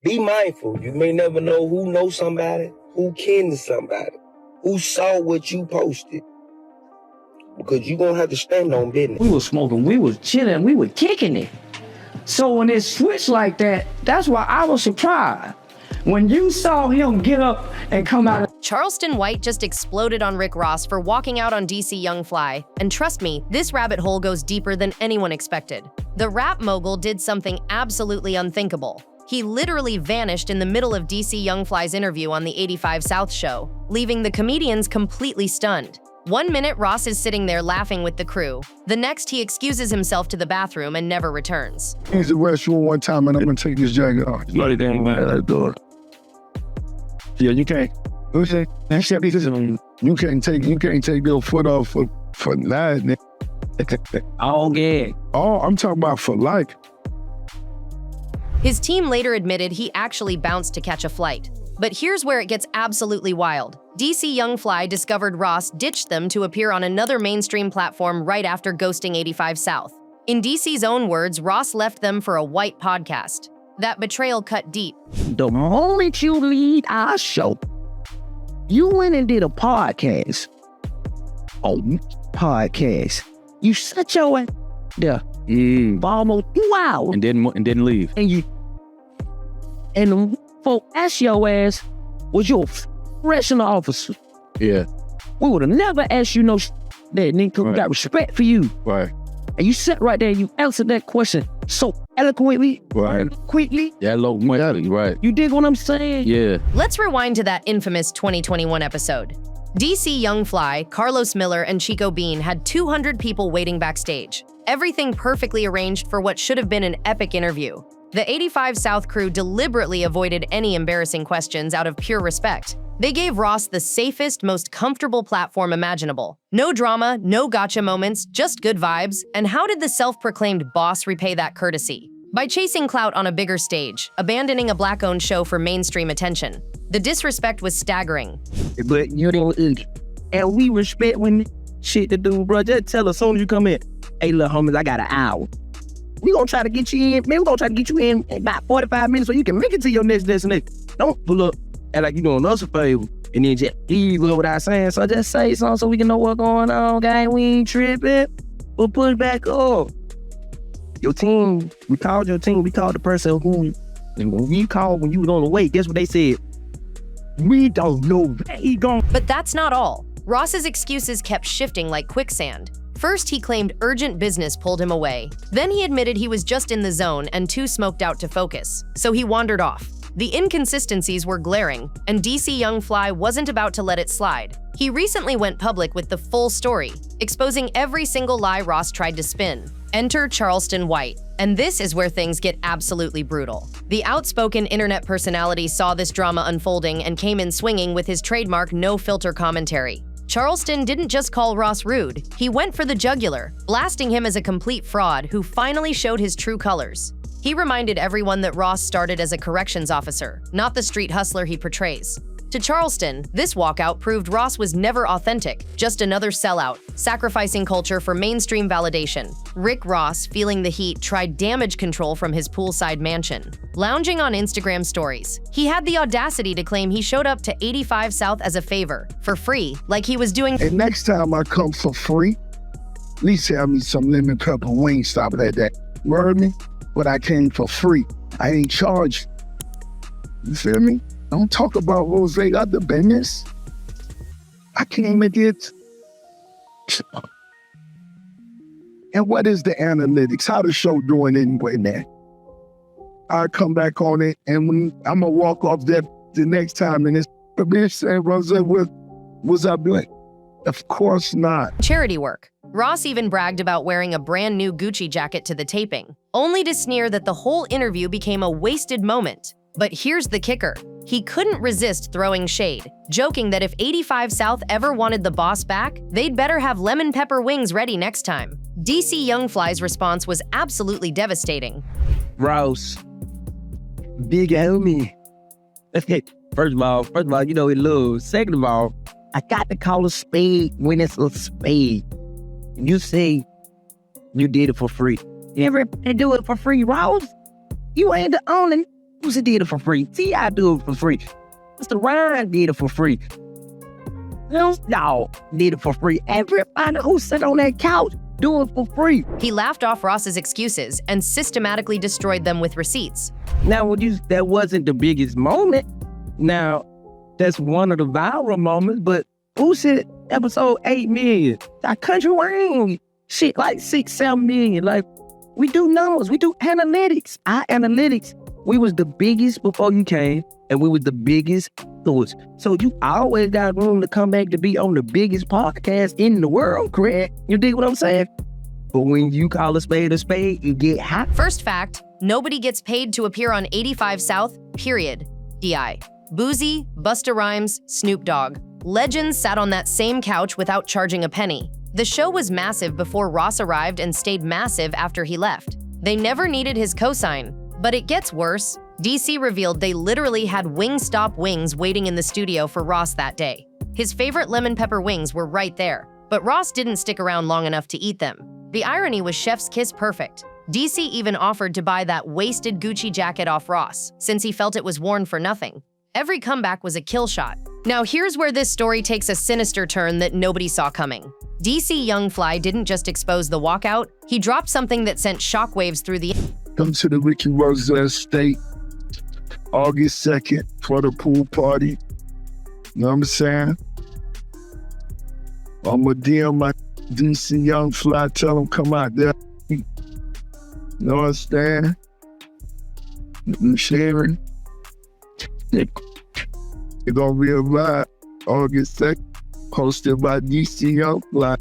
Be mindful. You may never know who knows somebody, who can to somebody, who saw what you posted. Because you're going to have to stand on business. We was smoking, we was chilling, we were kicking it. So when it switched like that, that's why I was surprised. When you saw him get up and come out. Charleston White just exploded on Rick Ross for walking out on DC Young Fly. And trust me, this rabbit hole goes deeper than anyone expected. The rap mogul did something absolutely unthinkable. He literally vanished in the middle of DC Young Fly's interview on the 85 South show, leaving the comedians completely stunned. 1 minute, Ross is sitting there laughing with the crew. The next, he excuses himself to the bathroom and never returns. He's the restroom one time and I'm gonna take this jacket off. Bloody dang man, that door. Yeah, you can't. You can't take your foot off for that. All gag. Oh, I'm talking about for life. His team later admitted he actually bounced to catch a flight. But here's where it gets absolutely wild. DC Young Fly discovered Ross ditched them to appear on another mainstream platform right after ghosting 85 South. In DC's own words, Ross left them for a white podcast. That betrayal cut deep. The moment you lead our show, you went and did a podcast. You shut your ass there for almost 2 hours. And didn't leave. And the folk asked your ass, was you a correctional officer? Yeah. We would have never asked you no that nigga Right. got respect for you. Right. And you sat right there and you answered that question so eloquently, Right. quickly. Yeah, right. You dig what I'm saying? Yeah. Let's rewind to that infamous 2021 episode. DC Young Fly, Carlos Miller, and Chico Bean had 200 people waiting backstage. Everything perfectly arranged for what should have been an epic interview. The 85 South crew deliberately avoided any embarrassing questions out of pure respect. They gave Ross the safest, most comfortable platform imaginable. No drama, no gotcha moments, just good vibes. And how did the self-proclaimed boss repay that courtesy? By chasing clout on a bigger stage, abandoning a Black-owned show for mainstream attention. The disrespect was staggering. But you don't, and we respect when shit to do, bro. Just tell us as soon as you come in, hey, little homies, I got an hour. We gonna try to get you in, man, we gonna try to get you in about 45 minutes so you can make it to your next destination. Don't pull up and like you doing us a favor and then just leave without saying, so just say something so we can know what's going on, gang. We ain't tripping. We'll put it back up. Your team, we called your team, we called the person who, and when we called when you was on the way, guess what they said? We don't know where he gone. But that's not all. Ross's excuses kept shifting like quicksand. First, he claimed urgent business pulled him away. Then he admitted he was just in the zone and too smoked out to focus. So he wandered off. The inconsistencies were glaring, and DC Young Fly wasn't about to let it slide. He recently went public with the full story, exposing every single lie Ross tried to spin. Enter Charleston White. And this is where things get absolutely brutal. The outspoken internet personality saw this drama unfolding and came in swinging with his trademark no-filter commentary. Charleston didn't just call Ross rude, he went for the jugular, blasting him as a complete fraud who finally showed his true colors. He reminded everyone that Ross started as a corrections officer, not the street hustler he portrays. To Charleston, this walkout proved Ross was never authentic, just another sellout, sacrificing culture for mainstream validation. Rick Ross, feeling the heat, tried damage control from his poolside mansion. Lounging on Instagram stories, he had the audacity to claim he showed up to 85 South as a favor, for free, like he was doing. And next time I come for free, at least have me some lemon pepper wing stop at that. You heard me? But I came for free. I ain't charged. You feel me? Don't talk about Jose got the business. I came and did. And what is the analytics? How the show doing anyway now? I come back on it and I'm gonna walk off that the next time and it's the bitch saying, Jose, what's up doing? Of course not. Charity work. Ross even bragged about wearing a brand new Gucci jacket to the taping, only to sneer that the whole interview became a wasted moment. But here's the kicker. He couldn't resist throwing shade, joking that if 85 South ever wanted the boss back, they'd better have lemon pepper wings ready next time. DC Young Fly's response was absolutely devastating. Ross, big homie. First of all, you know it loves. Second of all, I got to call a spade when it's a spade. You say you did it for free. You ever do it for free, Ross? You ain't the only Boosie did it for free. T.I. do it for free. Mr. Ryan did it for free. Y'all did it for free. Everybody who sat on that couch do it for free. He laughed off Ross's excuses and systematically destroyed them with receipts. Now, that wasn't the biggest moment. Now, that's one of the viral moments, but Boosie episode 8 million. Our country ring, shit like 6, 7 million. Like, we do numbers, we do analytics. Our analytics, we was the biggest before you came, and we was the biggest afterwards. So you always got room to come back to be on the biggest podcast in the world, correct? You dig what I'm saying? But when you call a spade, you get hot. First fact, nobody gets paid to appear on 85 South, period. DI. Boosie, Busta Rhymes, Snoop Dogg. Legends sat on that same couch without charging a penny. The show was massive before Ross arrived and stayed massive after he left. They never needed his cosign. But it gets worse. DC revealed they literally had Wingstop wings waiting in the studio for Ross that day. His favorite lemon pepper wings were right there, but Ross didn't stick around long enough to eat them. The irony was chef's kiss perfect. DC even offered to buy that wasted Gucci jacket off Ross, since he felt it was worn for nothing. Every comeback was a kill shot. Now here's where this story takes a sinister turn that nobody saw coming. DC Young Fly didn't just expose the walkout, he dropped something that sent shockwaves through the... Come to the Ricky Rose Estate, August 2nd for the pool party. You know what I'm saying? I'm going to DM my DC Young Fly, tell them come out there. You know what I'm saying? I'm sharing. It's going to be a vibe. August 2nd, hosted by DC Young Fly.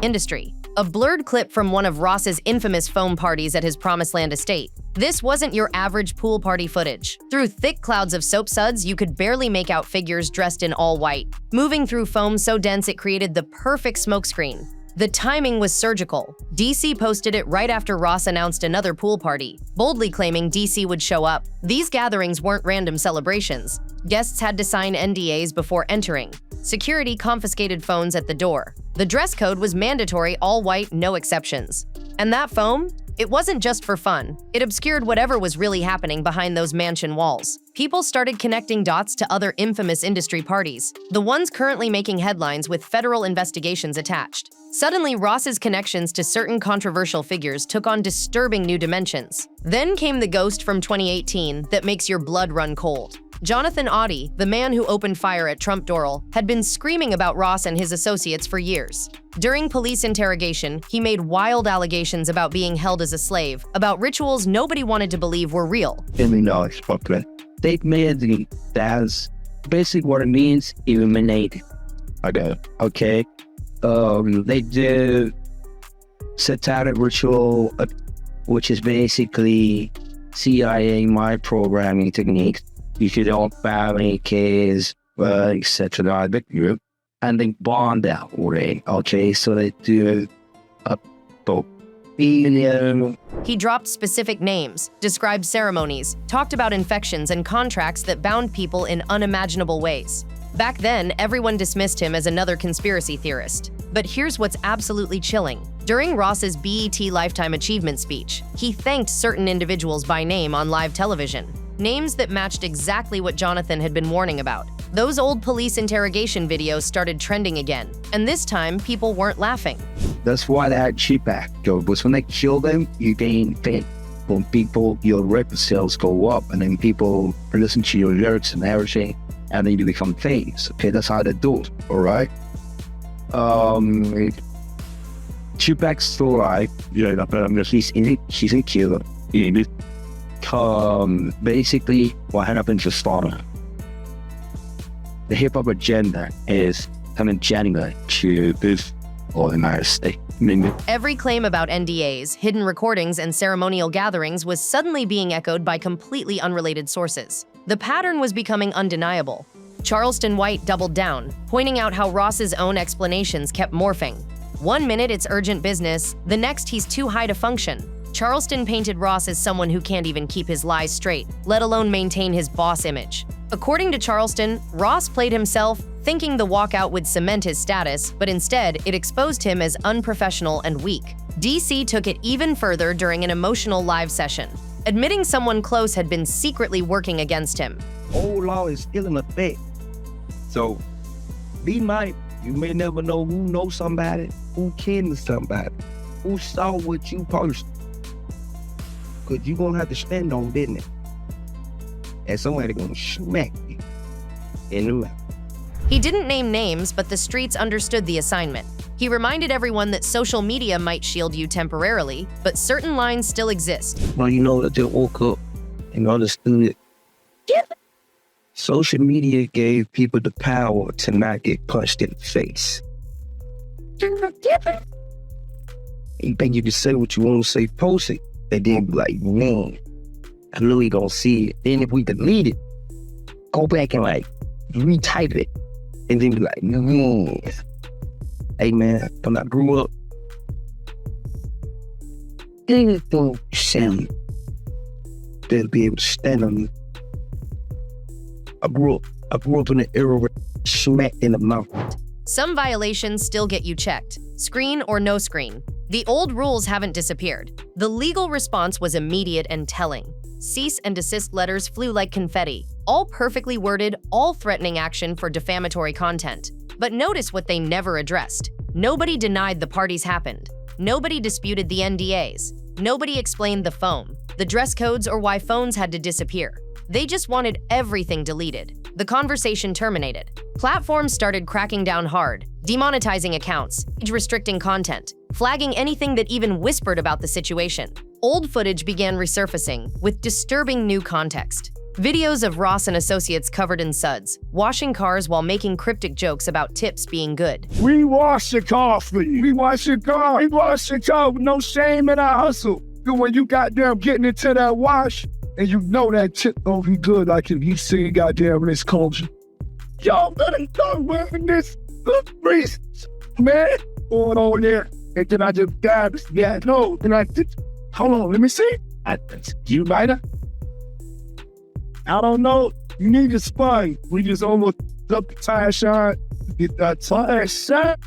Industry. A blurred clip from one of Ross's infamous foam parties at his Promised Land estate. This wasn't your average pool party footage. Through thick clouds of soap suds, you could barely make out figures dressed in all white, moving through foam so dense it created the perfect smokescreen. The timing was surgical. DC posted it right after Ross announced another pool party, boldly claiming DC would show up. These gatherings weren't random celebrations. Guests had to sign NDAs before entering. Security confiscated phones at the door. The dress code was mandatory, all white, no exceptions. And that foam? It wasn't just for fun. It obscured whatever was really happening behind those mansion walls. People started connecting dots to other infamous industry parties, the ones currently making headlines with federal investigations attached. Suddenly, Ross's connections to certain controversial figures took on disturbing new dimensions. Then came the ghost from 2018 that makes your blood run cold. Jonathan Auty, the man who opened fire at Trump Doral, had been screaming about Ross and his associates for years. During police interrogation, he made wild allegations about being held as a slave, about rituals nobody wanted to believe were real. State magic, that's basically what it means, eliminate. Okay. They do satanic ritual, which is basically CIA mind programming techniques. You should all family, kids, etc. And they bond that way, okay? So they do He dropped specific names, described ceremonies, talked about infections and contracts that bound people in unimaginable ways. Back then, everyone dismissed him as another conspiracy theorist. But here's what's absolutely chilling. During Ross's BET Lifetime Achievement speech, he thanked certain individuals by name on live television. Names that matched exactly what Jonathan had been warning about. Those old police interrogation videos started trending again, and this time people weren't laughing. That's why they had cheap actors. Because when they kill them, you gain fame. When people, your record sales go up, and then people listen to your lyrics and everything, and then you become famous. Okay, that's how they do it, all right? Tupac's still alive. He's in Cuba. Basically, what happened to Star? The hip-hop agenda is an agenda to this United States. Every claim about NDAs, hidden recordings, and ceremonial gatherings was suddenly being echoed by completely unrelated sources. The pattern was becoming undeniable. Charleston White doubled down, pointing out how Ross's own explanations kept morphing. One minute it's urgent business, the next he's too high to function. Charleston painted Ross as someone who can't even keep his lies straight, let alone maintain his boss image. According to Charleston, Ross played himself, thinking the walkout would cement his status, but instead, it exposed him as unprofessional and weak. DC took it even further during an emotional live session. admitting someone close had been secretly working against him. Old law is still in effect. So be mindful. You may never know who knows somebody, who kin to somebody, who saw what you posted. Because you're going to have to stand on business. And somebody going to smack you in the mouth. He didn't name names, but the streets understood the assignment. He reminded everyone that social media might shield you temporarily, but certain lines still exist. Well, you know, I just woke up and understood. Social media gave people the power to not get punched in the face. You think you can say what you want to say, post it, and then be like, man, I know he gonna see it. Then if we delete it, go back and like retype it, and then be like, man, hey man, when I grew up, anything sound they'll be able to stand on me. I grew up in an era where smacked in the mouth. Some violations still get you checked, screen or no screen. The old rules haven't disappeared. The legal response was immediate and telling. Cease and desist letters flew like confetti, all perfectly worded, all threatening action for defamatory content. But notice what they never addressed. Nobody denied the parties happened. Nobody disputed the NDAs. Nobody explained the foam, the dress codes, or why phones had to disappear. They just wanted everything deleted. The conversation terminated. Platforms started cracking down hard, demonetizing accounts, restricting content, flagging anything that even whispered about the situation. Old footage began resurfacing, with disturbing new context. Videos of Ross and associates covered in suds, washing cars while making cryptic jokes about tips being good. We wash your car for you. We wash your car. We wash your car with no shame in our hustle. Because when you goddamn getting into that wash, and you know that tip don't be good like if you see goddamn this culture. Y'all better start wearing this breeze, man. Going on there. And then I just got this. Yeah, no. And I just, hold on, let me see. You might have. I don't know. You need to spy. We just almost up the tire shot. Get that tire shot.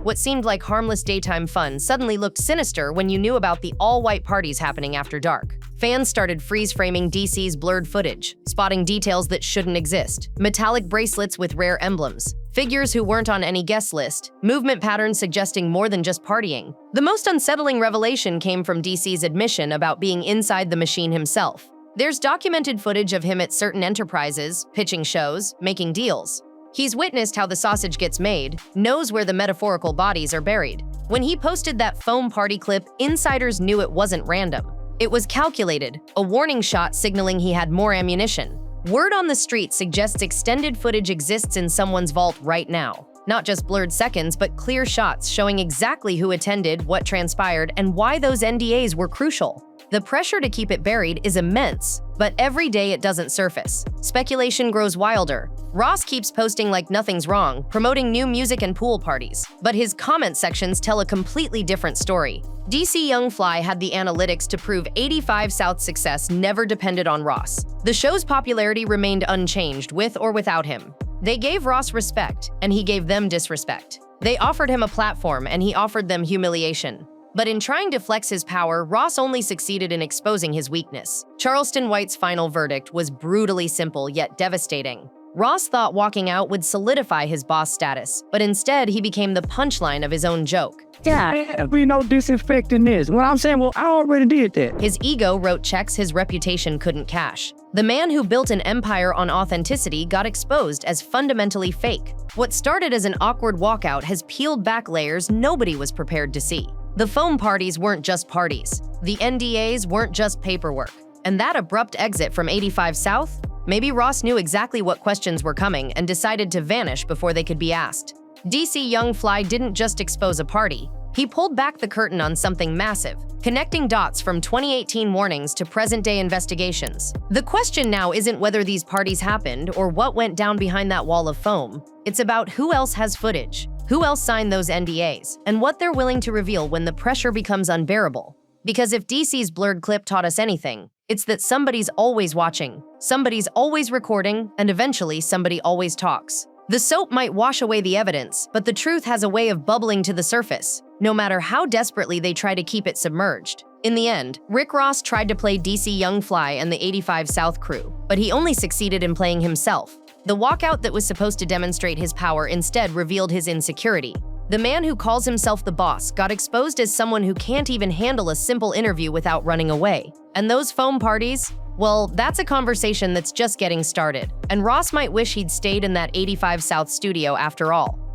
What seemed like harmless daytime fun suddenly looked sinister when you knew about the all-white parties happening after dark. Fans started freeze-framing DC's blurred footage, spotting details that shouldn't exist. Metallic bracelets with rare emblems, figures who weren't on any guest list, movement patterns suggesting more than just partying. The most unsettling revelation came from DC's admission about being inside the machine himself. There's documented footage of him at certain enterprises, pitching shows, making deals. He's witnessed how the sausage gets made, knows where the metaphorical bodies are buried. When he posted that foam party clip, insiders knew it wasn't random. It was calculated, a warning shot signaling he had more ammunition. Word on the street suggests extended footage exists in someone's vault right now. Not just blurred seconds, but clear shots showing exactly who attended, what transpired, and why those NDAs were crucial. The pressure to keep it buried is immense, but every day it doesn't surface. Speculation grows wilder. Ross keeps posting like nothing's wrong, promoting new music and pool parties. But his comment sections tell a completely different story. DC Young Fly had the analytics to prove 85 South's success never depended on Ross. The show's popularity remained unchanged with or without him. They gave Ross respect, and he gave them disrespect. They offered him a platform, and he offered them humiliation. But in trying to flex his power, Ross only succeeded in exposing his weakness. Charleston White's final verdict was brutally simple yet devastating. Ross thought walking out would solidify his boss status, but instead he became the punchline of his own joke. Yeah, we know disinfecting this. What I'm saying, well, I already did that. His ego wrote checks his reputation couldn't cash. The man who built an empire on authenticity got exposed as fundamentally fake. What started as an awkward walkout has peeled back layers nobody was prepared to see. The foam parties weren't just parties. The NDAs weren't just paperwork. And that abrupt exit from 85 South? Maybe Ross knew exactly what questions were coming and decided to vanish before they could be asked. DC Young Fly didn't just expose a party. He pulled back the curtain on something massive, connecting dots from 2018 warnings to present-day investigations. The question now isn't whether these parties happened or what went down behind that wall of foam. It's about who else has footage, who else signed those NDAs, and what they're willing to reveal when the pressure becomes unbearable. Because if DC's blurred clip taught us anything, it's that somebody's always watching, somebody's always recording, and eventually somebody always talks. The soap might wash away the evidence, but the truth has a way of bubbling to the surface, no matter how desperately they try to keep it submerged. In the end, Rick Ross tried to play DC Young Fly and the 85 South crew, but he only succeeded in playing himself. The walkout that was supposed to demonstrate his power instead revealed his insecurity. The man who calls himself the boss got exposed as someone who can't even handle a simple interview without running away. And those foam parties? Well, that's a conversation that's just getting started, and Ross might wish he'd stayed in that 85 South studio after all.